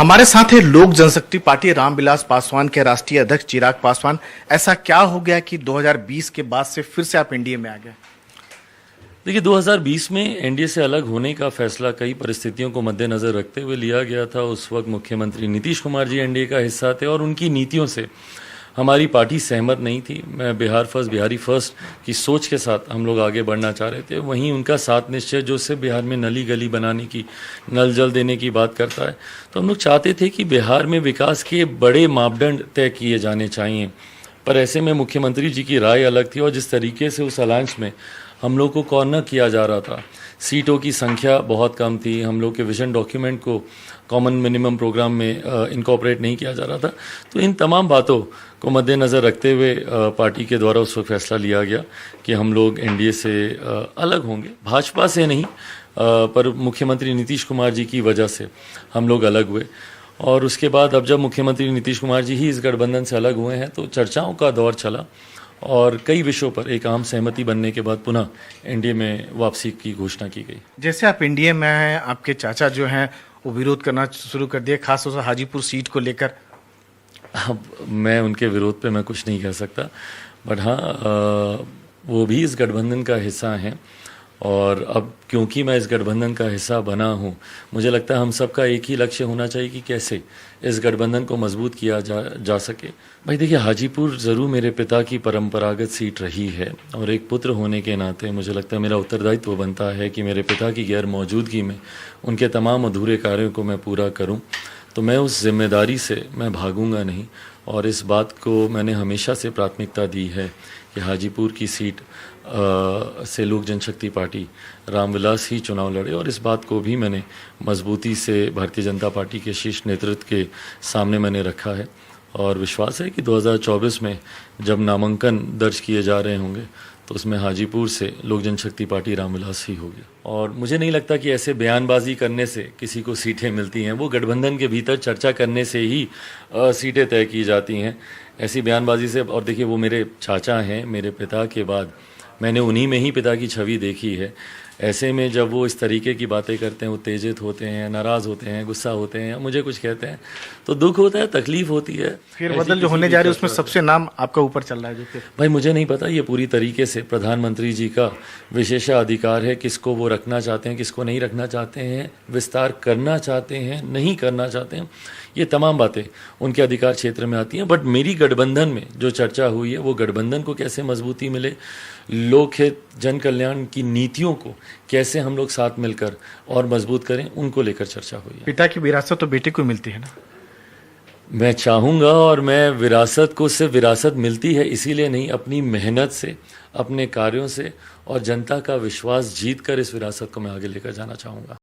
हमारे साथ है लोक जनशक्ति पार्टी रामविलास पासवान के राष्ट्रीय अध्यक्ष चिराग पासवान। ऐसा क्या हो गया कि 2020 के बाद से फिर से आप एनडीए में आ गए? देखिए, 2020 में एनडीए से अलग होने का फैसला कई परिस्थितियों को मद्देनजर रखते हुए लिया गया था। उस वक्त मुख्यमंत्री नीतीश कुमार जी एनडीए का हिस्सा थे और उनकी नीतियों से हमारी पार्टी सहमत नहीं थी। मैं बिहार फर्स्ट, बिहारी फर्स्ट की सोच के साथ हम लोग आगे बढ़ना चाह रहे थे। वहीं उनका साथ निश्चय जो सिर्फ बिहार में नली गली बनाने की, नल जल देने की बात करता है, तो हम लोग चाहते थे कि बिहार में विकास के बड़े मापदंड तय किए जाने चाहिए। पर ऐसे में मुख्यमंत्री जी की राय अलग थी और जिस तरीके से उस अलायंस में हम लोग को कॉर्नर किया जा रहा था, सीटों की संख्या बहुत कम थी, हम लोग के विजन डॉक्यूमेंट को कॉमन मिनिमम प्रोग्राम में इनकॉर्पोरेट नहीं किया जा रहा था। तो इन तमाम बातों को मद्देनज़र रखते हुए पार्टी के द्वारा उस वक्त फैसला लिया गया कि हम लोग एनडीए से अलग होंगे। भाजपा से नहीं, पर मुख्यमंत्री नीतीश कुमार जी की वजह से हम लोग अलग हुए। और उसके बाद अब जब मुख्यमंत्री नीतीश कुमार जी ही इस गठबंधन से अलग हुए हैं तो चर्चाओं का दौर चला और कई विषयों पर एक आम सहमति बनने के बाद पुनः एनडीए में वापसी की घोषणा की गई। जैसे आप एनडीए में हैं, आपके चाचा जो हैं वो विरोध करना शुरू कर दिए, खासतौर से हाजीपुर सीट को लेकर। अब मैं उनके विरोध पे मैं कुछ नहीं कह सकता, बट हाँ, वो भी इस गठबंधन का हिस्सा हैं और अब क्योंकि मैं इस गठबंधन का हिस्सा बना हूँ, मुझे लगता है हम सबका एक ही लक्ष्य होना चाहिए कि कैसे इस गठबंधन को मजबूत किया जा सके। भाई देखिए, हाजीपुर ज़रूर मेरे पिता की परंपरागत सीट रही है और एक पुत्र होने के नाते मुझे लगता है मेरा उत्तरदायित्व बनता है कि मेरे पिता की गैर मौजूदगी में उनके तमाम अधूरे कार्यों को मैं पूरा करूं। तो मैं उस जिम्मेदारी से मैं भागूंगा नहीं और इस बात को मैंने हमेशा से प्राथमिकता दी है कि हाजीपुर की सीट से लोक जनशक्ति पार्टी रामविलास ही चुनाव लड़े और इस बात को भी मैंने मजबूती से भारतीय जनता पार्टी के शीर्ष नेतृत्व के सामने मैंने रखा है। और विश्वास है कि 2024 में जब नामांकन दर्ज किए जा रहे होंगे तो उसमें हाजीपुर से लोक जनशक्ति पार्टी रामविलास ही होगी। और मुझे नहीं लगता कि ऐसे बयानबाजी करने से किसी को सीटें मिलती हैं। वो गठबंधन के भीतर चर्चा करने से ही सीटें तय की जाती हैं, ऐसी बयानबाजी से। और देखिए, वो मेरे चाचा हैं, मेरे पिता के बाद मैंने उन्हीं में ही पिता की छवि देखी है। ऐसे में जब वो इस तरीके की बातें करते हैं, उत्तेजित होते हैं, नाराज़ होते हैं, गुस्सा होते हैं, मुझे कुछ कहते हैं तो दुख होता है, तकलीफ होती है। फिर बदल जो होने जा रही है उसमें सबसे नाम आपका ऊपर चल रहा है। जो भाई मुझे नहीं पता, ये पूरी तरीके से प्रधानमंत्री जी का विशेषाधिकार है, किसको वो रखना चाहते हैं, किसको नहीं रखना चाहते हैं, विस्तार करना चाहते हैं, नहीं करना चाहते हैं, ये तमाम बातें उनके अधिकार क्षेत्र में आती हैं। बट मेरी गठबंधन में जो चर्चा हुई है वो गठबंधन को कैसे मजबूती मिले, लोक हित जन कल्याण की नीतियों को कैसे हम लोग साथ मिलकर और मजबूत करें, उनको लेकर चर्चा हुई है। पिता की विरासत तो बेटे को मिलती है ना? मैं चाहूँगा और मैं विरासत को सिर्फ विरासत मिलती है इसीलिए नहीं, अपनी मेहनत से, अपने कार्यों से और जनता का विश्वास जीत कर इस विरासत को मैं आगे लेकर जाना चाहूँगा।